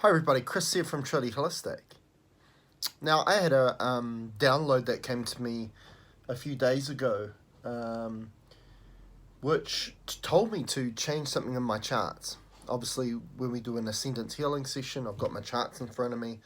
Hi everybody, Chris here from Truly Holistic. Now I had a download that came to me a few days ago, which told me to change something in my charts. Obviously, when we do an Ascendant healing session, I've got my charts in front of me,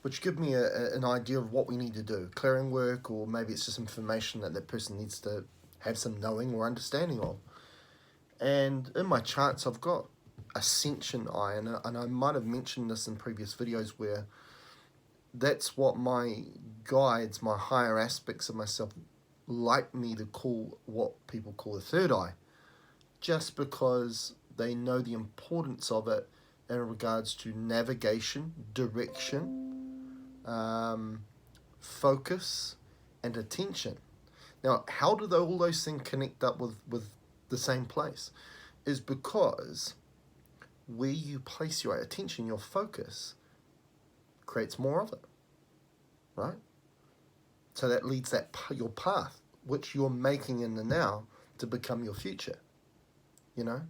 which give me an idea of what we need to do, clearing work, or maybe it's just information that person needs to have some knowing or understanding of. And in my charts, I've got Ascension eye, and I might have mentioned this in previous videos where that's what my guides, my higher aspects of myself, like me to call what people call the third eye, just because they know the importance of it in regards to navigation, direction, focus, and attention. Now, how do all those things connect up with the same place? Is because where you place your attention, your focus, creates more of it, right? So that leads your path, which you're making in the now, to become your future. You know,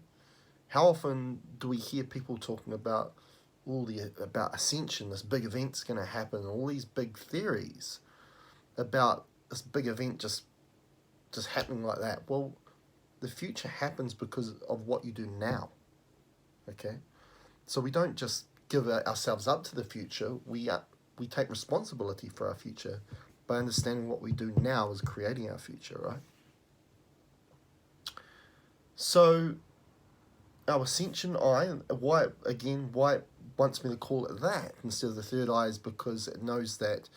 how often do we hear people talking about about Ascension, this big event's going to happen, all these big theories about this big event just happening like that? Well, the future happens because of what you do now. Okay, so we don't just give ourselves up to the future. We take responsibility for our future by understanding what we do now is creating our future, right? So our Ascension eye, why it wants me to call it that instead of the third eye, is because it knows that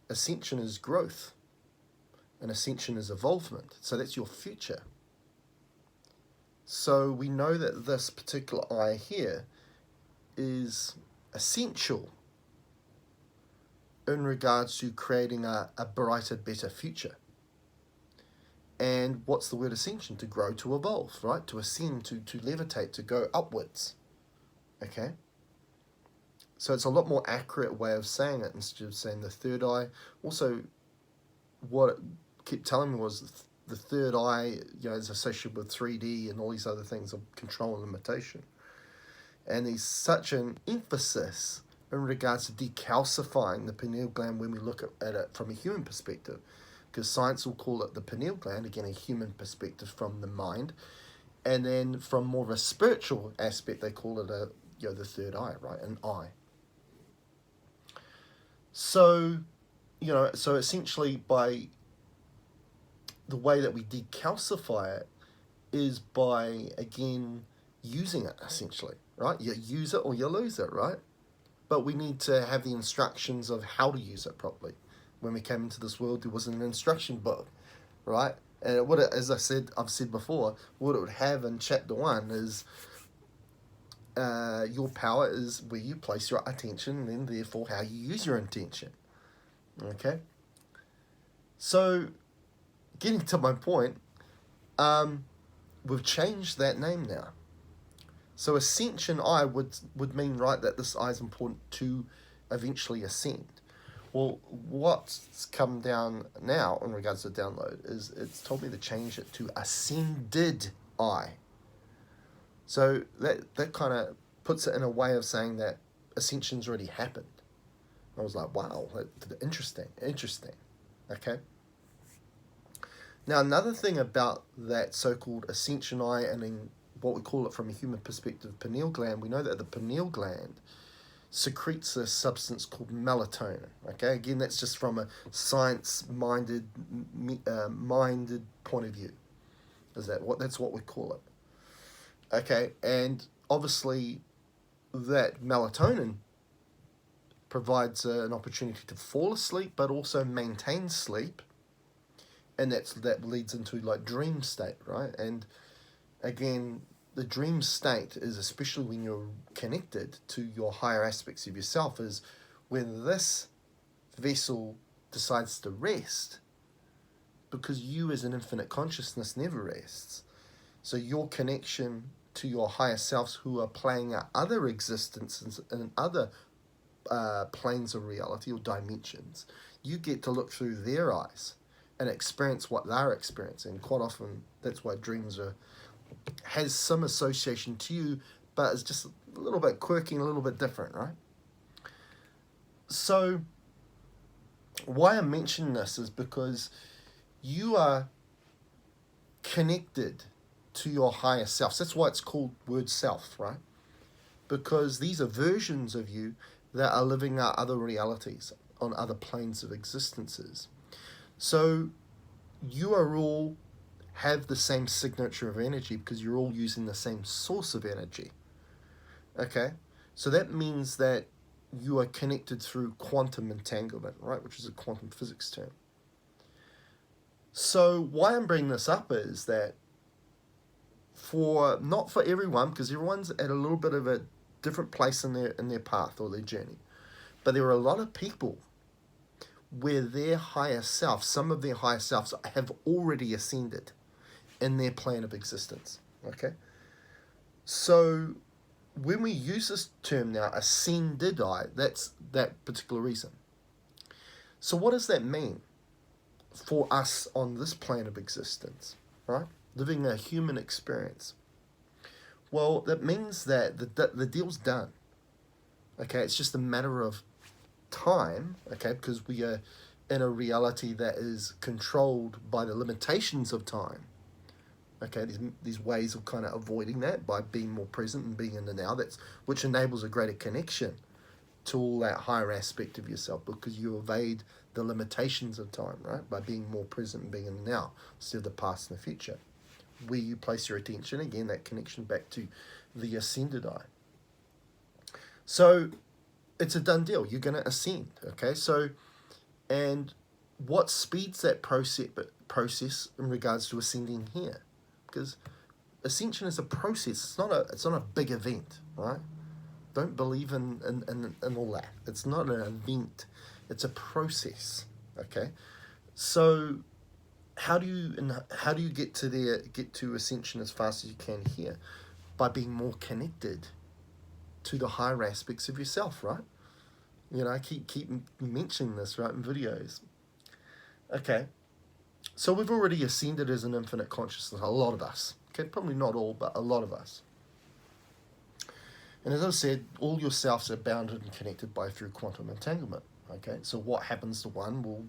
Ascension is growth and Ascension is evolvement. So that's your future. So we know that this particular eye here is essential in regards to creating a brighter, better future. And what's the word ascension? To grow, to evolve, right? To ascend, to levitate, to go upwards. Okay? So it's a lot more accurate way of saying it instead of saying the third eye. Also, what it kept telling me was the third eye, is associated with 3D and all these other things of control and limitation. And there's such an emphasis in regards to decalcifying the pineal gland when we look at it from a human perspective, because science will call it the pineal gland, again a human perspective from the mind, and then from more of a spiritual aspect they call it the third eye, right, an eye. So so essentially by the way that we decalcify it is by, again, using it, essentially, right? You use it or you lose it, right? But we need to have the instructions of how to use it properly. When we came into this world, there was an instruction book, right? And as I've said before, what it would have in chapter 1 is your power is where you place your attention, and then therefore how you use your intention. Okay? So, getting to my point, we've changed that name now. So Ascension eye would mean, right, that this eye is important to eventually ascend. Well, what's come down now in regards to download is it's told me to change it to Ascended eye. So that kind of puts it in a way of saying that Ascension's already happened. I was like, wow, interesting. Okay. Now, another thing about that so-called Ascension eye, and in what we call it from a human perspective, pineal gland, we know that the pineal gland secretes a substance called melatonin. Okay, again, that's just from a science-minded point of view. That's what we call it. Okay, and obviously that melatonin provides an opportunity to fall asleep, but also maintain sleep. And that leads into like dream state, right? And again, the dream state is, especially when you're connected to your higher aspects of yourself, is when this vessel decides to rest, because you as an infinite consciousness never rests. So your connection to your higher selves who are playing out other existences in other planes of reality or dimensions, you get to look through their eyes and experience what they're experiencing. Quite often, that's why dreams has some association to you, but it's just a little bit quirky and a little bit different, right? So, why I'm mentioning this is because you are connected to your higher self. That's why it's called word self, right? Because these are versions of you that are living out other realities on other planes of existences. So you are all have the same signature of energy because you're all using the same source of energy. Okay? So that means that you are connected through quantum entanglement, right? Which is a quantum physics term. So why I'm bringing this up is that not for everyone, because everyone's at a little bit of a different place in their path or their journey. But there are a lot of people where their higher self, some of their higher selves have already ascended in their plane of existence. Okay? So when we use this term now, ascended I, that's that particular reason. So what does that mean for us on this plane of existence, right? Living a human experience. Well, that means that the deal's done. Okay, it's just a matter of time, okay, because we are in a reality that is controlled by the limitations of time. Okay, these ways of kind of avoiding that by being more present and being in the now, which enables a greater connection to all that higher aspect of yourself because you evade the limitations of time, right? By being more present and being in the now instead of the past and the future. Where you place your attention, again, that connection back to the ascended I. So it's a done deal. You're going to ascend, okay? So, and what speeds that process in regards to ascending here? Because ascension is a process. It's not a big event, right? Don't believe in all that. It's not an event. It's a process, okay? So how do you get to ascension as fast as you can here? By being more connected to the higher aspects of yourself, right? You know, I keep mentioning this, right, in videos. Okay, so we've already ascended as an infinite consciousness, a lot of us. Okay, probably not all, but a lot of us. And as I said, all your selves are bounded and connected through quantum entanglement. Okay, so what happens to one will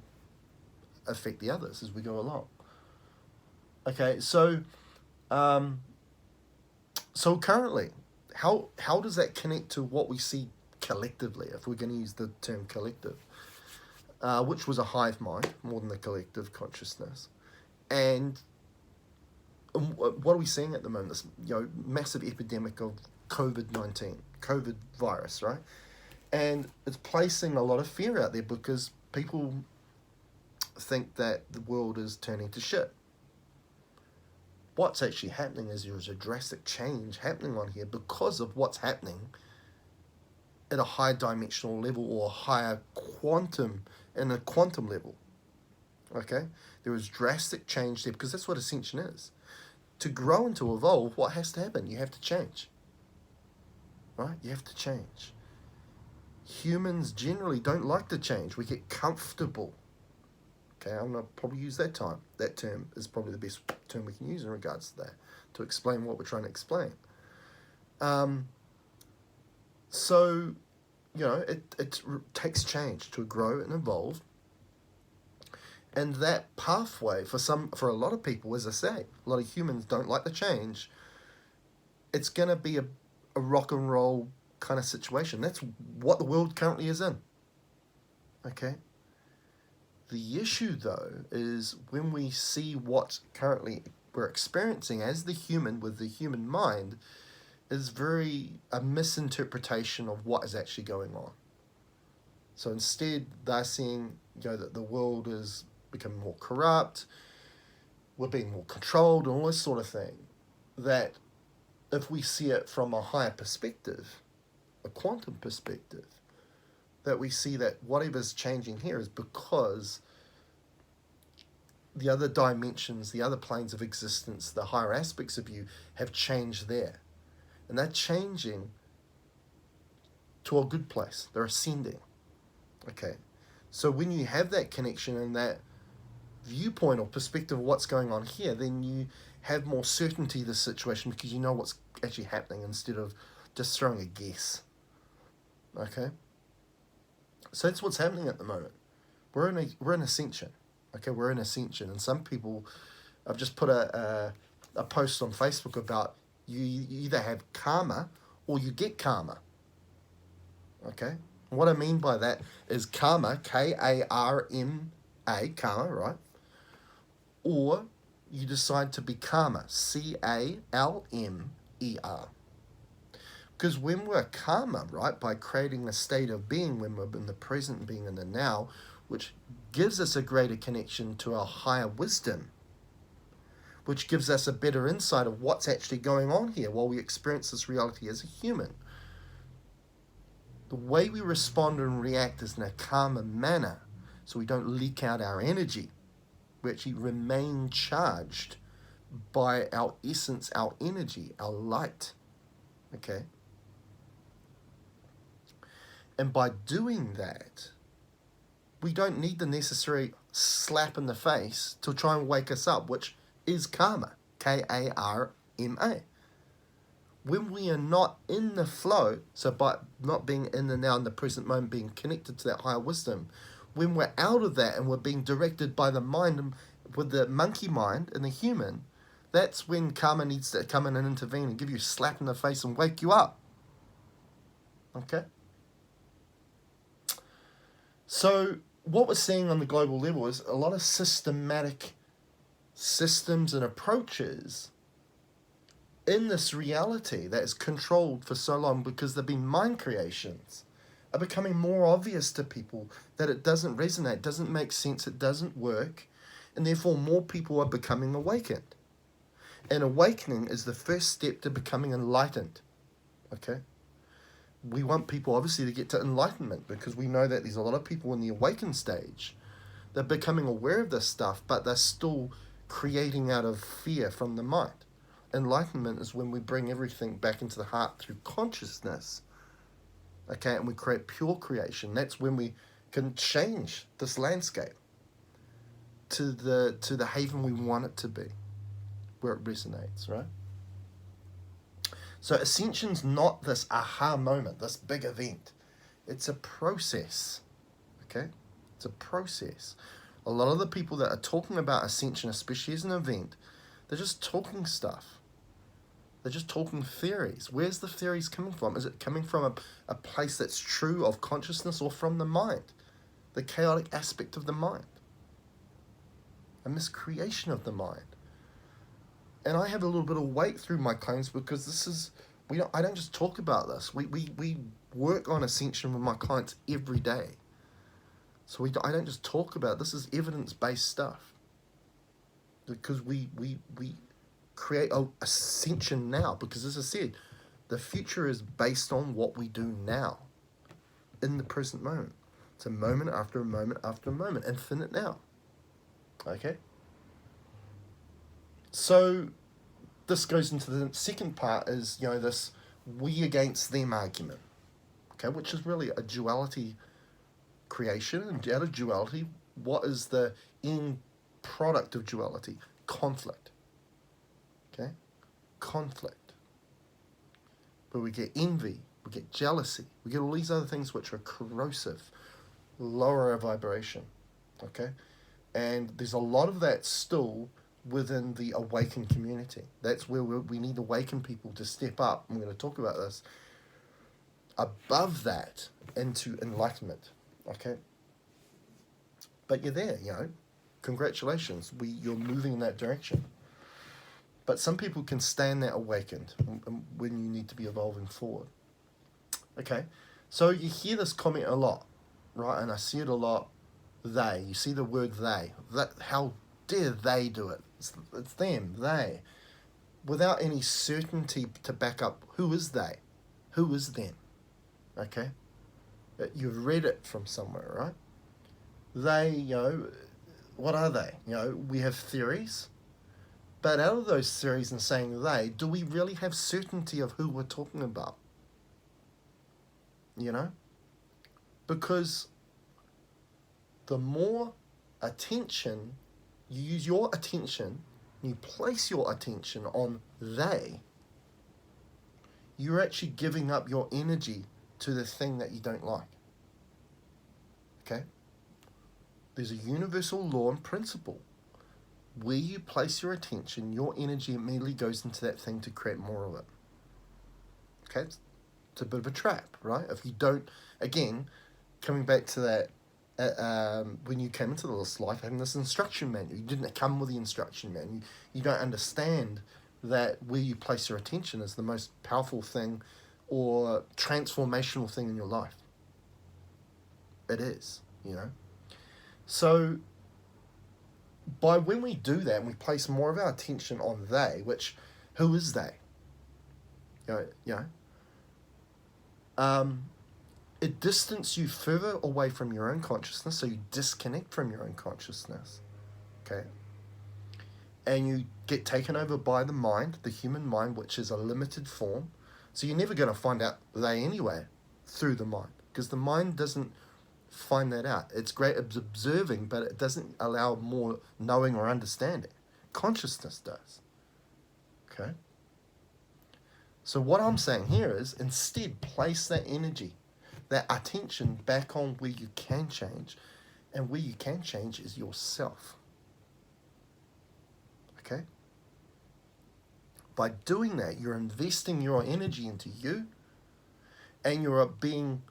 affect the others as we go along. Okay, so currently, how does that connect to what we see collectively, if we're going to use the term collective, which was a hive mind more than the collective consciousness, and what are we seeing at the moment? This massive epidemic of COVID virus, right? And it's placing a lot of fear out there because people think that the world is turning to shit. What's actually happening is there's a drastic change happening on here because of what's happening at a higher dimensional level or a higher quantum level. Okay? There is drastic change there because that's what ascension is. To grow and to evolve, what has to happen? You have to change. Right? You have to change. Humans generally don't like to change. We get comfortable. Okay, I'm going to probably use that term. That term is probably the best term we can use in regards to that, to explain what we're trying to explain. So, it takes change to grow and evolve. And that pathway, for a lot of people, as I say, a lot of humans don't like the change. It's going to be a rock and roll kind of situation. That's what the world currently is in. Okay? The issue, though, is when we see what currently we're experiencing as the human with the human mind is a misinterpretation of what is actually going on. So instead, they're seeing that the world is becoming more corrupt, we're being more controlled, and all this sort of thing. That if we see it from a higher perspective, a quantum perspective, that we see that whatever's changing here is because the other dimensions, the other planes of existence, the higher aspects of you have changed there. And they're changing to a good place. They're ascending. Okay. So when you have that connection and that viewpoint or perspective of what's going on here, then you have more certainty of the situation because you know what's actually happening instead of just throwing a guess. Okay? So that's what's happening at the moment. We're in ascension. Okay, we're in ascension, and some people, I've just put a post on Facebook about you either have karma or you get karma. Okay, and what I mean by that is karma, Karma, karma, right? Or you decide to be karma, Calmer. Because when we're karma, right, by creating a state of being, when we're in the present, being in the now, which gives us a greater connection to our higher wisdom, which gives us a better insight of what's actually going on here while we experience this reality as a human. The way we respond and react is in a calmer manner, so we don't leak out our energy. We actually remain charged by our essence, our energy, our light. Okay? And by doing that, we don't need the necessary slap in the face to try and wake us up, which is karma, Karma. When we are not in the flow, so by not being in the now, in the present moment, being connected to that higher wisdom, when we're out of that and we're being directed by the mind, with the monkey mind and the human, that's when karma needs to come in and intervene and give you a slap in the face and wake you up. Okay? So what we're seeing on the global level is a lot of systematic systems and approaches in this reality that is controlled for so long because they've been mind creations are becoming more obvious to people that it doesn't resonate, doesn't make sense, it doesn't work, and therefore more people are becoming awakened. And awakening is the first step to becoming enlightened. Okay? We want people obviously to get to enlightenment because we know that there's a lot of people in the awakened stage. They're becoming aware of this stuff, but they're still creating out of fear from the mind. Enlightenment is when we bring everything back into the heart through consciousness. Okay, and we create pure creation. That's when we can change this landscape to the haven we want it to be, where it resonates, right? So Ascension's not this aha moment, this big event. It's a process, okay? It's a process. A lot of the people that are talking about Ascension, especially as an event, they're just talking stuff. They're just talking theories. Where's the theories coming from? Is it coming from a place that's true of consciousness or from the mind? The chaotic aspect of the mind. A miscreation of the mind. And I have a little bit of weight through my claims because this is, I don't just talk about this. We work on Ascension with my clients every day. So I don't just talk about it. This is evidence-based stuff. Because we create a ascension now, because as I said, the future is based on what we do now, in the present moment. It's a moment after a moment after a moment, infinite now. Okay? So this goes into the second part is, this we against them argument, okay, which is really a duality creation, and out of duality, what is the end product of duality? Conflict. Okay? Conflict. But we get envy, we get jealousy, we get all these other things which are corrosive, lower our vibration. Okay? And there's a lot of that still within the awakened community. That's where we need awakened people to step up. I'm going to talk about this. Above that, into enlightenment. Okay? But you're there, Congratulations. You're moving in that direction. But some people can stand there awakened when you need to be evolving forward. Okay, so you hear this comment a lot, right? And I see it a lot. They. You see the word they. How dare they do it? It's them, they. Without any certainty to back up, who is they? Who is them? Okay? You've read it from somewhere, right? They, what are they? We have theories. But out of those theories and saying they, do we really have certainty of who we're talking about? Because the more attention, you use your attention, you place your attention on they, you're actually giving up your energy to the thing that you don't like. Okay? There's a universal law and principle. Where you place your attention, your energy immediately goes into that thing to create more of it. Okay? It's a bit of a trap, right? If you don't, again, coming back to that, when you came into this life having this instruction manual, you didn't come with the instruction manual. You don't understand that where you place your attention is the most powerful thing or transformational thing in your life. It is, So, by when we do that and we place more of our attention on they, which, who is they? It distances you further away from your own consciousness, so you disconnect from your own consciousness, okay? And you get taken over by the mind, the human mind, which is a limited form. So you're never going to find out they anyway through the mind, because the mind doesn't find that out. It's great at observing, but it doesn't allow more knowing or understanding. Consciousness does, okay? So what I'm saying here is, instead, place that energy, that attention back on where you can change, and where you can change is yourself. Okay? By doing that, you're investing your energy into you, and you're being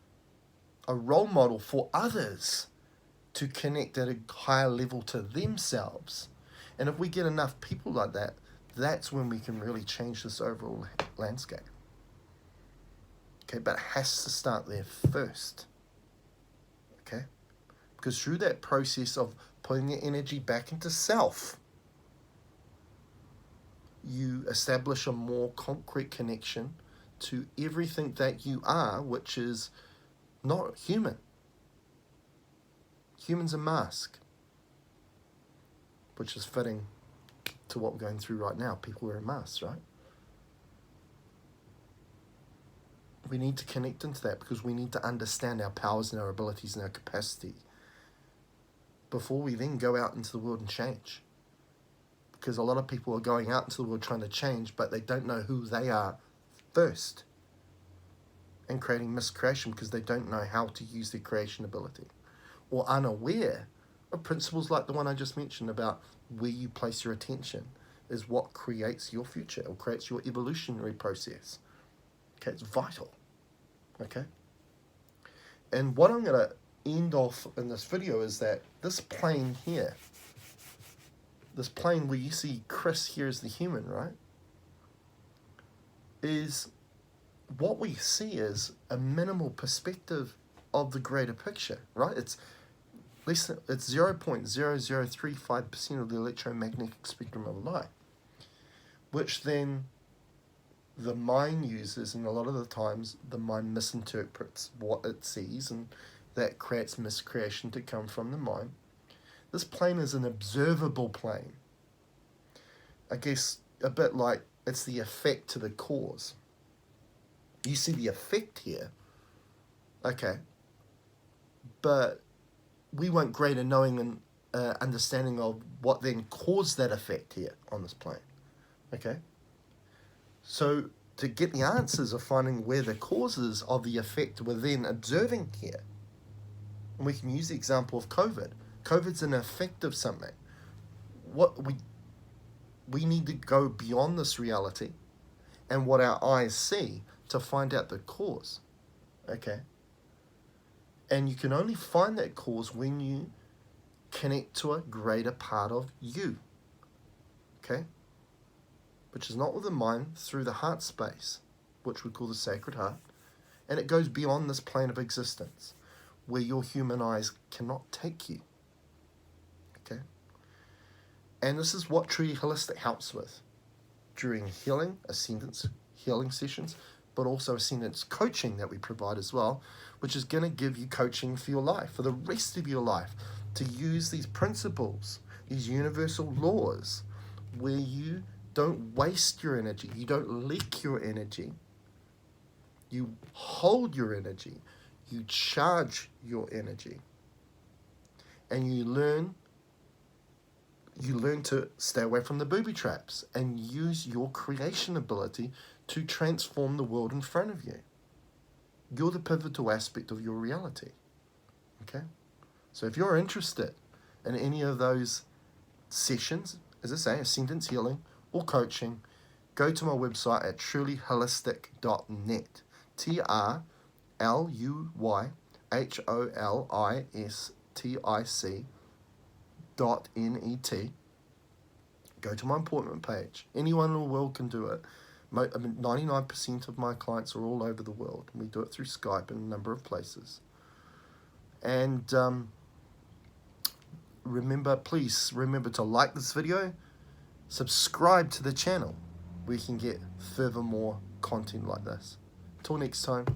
a role model for others to connect at a higher level to themselves. And if we get enough people like that, that's when we can really change this overall landscape. Okay, but it has to start there first. Okay? Because through that process of putting your energy back into self, you establish a more concrete connection to everything that you are, which is not human. Human's a mask, which is fitting to what we're going through right now. People wearing masks, right? We need to connect into that because we need to understand our powers and our abilities and our capacity before we then go out into the world and change. Because a lot of people are going out into the world trying to change, but they don't know who they are first, and creating miscreation because they don't know how to use their creation ability, or unaware of principles like the one I just mentioned about where you place your attention is what creates your future or creates your evolutionary process. Okay, it's vital. Okay? And what I'm going to end off in this video is that this plane here, this plane where you see Chris here as the human, right, is what we see is a minimal perspective of the greater picture, right? It's 0.0035% of the electromagnetic spectrum of light, which then the mind uses, and a lot of the times the mind misinterprets what it sees, and that creates miscreation to come from the mind. This plane is an observable plane. I guess a bit like it's the effect to the cause. You see the effect here, okay, but we weren't great at knowing and understanding of what then caused that effect here on this plane, okay? So to get the answers of finding where the causes of the effect we're then observing here, and we can use the example of COVID. COVID's an effect of something. What we need to go beyond this reality and what our eyes see to find out the cause, okay? And you can only find that cause when you connect to a greater part of you, okay? Which is not with the mind, through the heart space, which we call the sacred heart. And it goes beyond this plane of existence, where your human eyes cannot take you, okay? And this is what True Holistic helps with during healing, ascendance healing sessions, but also ascendance coaching that we provide as well, which is going to give you coaching for your life, for the rest of your life, to use these principles, these universal laws, where you don't waste your energy, you don't leak your energy, you hold your energy, you charge your energy, and you learn to stay away from the booby traps and use your creation ability to transform the world in front of you. You're the pivotal aspect of your reality, okay? So if you're interested in any of those sessions, as I say, ascendance healing or coaching, go to my website at trulyholistic.net. TRULYHOLISTIC.net. Go to my appointment page. Anyone in the world can do it. 99% of my clients are all over the world. We do it through Skype in a number of places. And please remember to like this video, subscribe to the channel. We can get further more content like this. Till next time.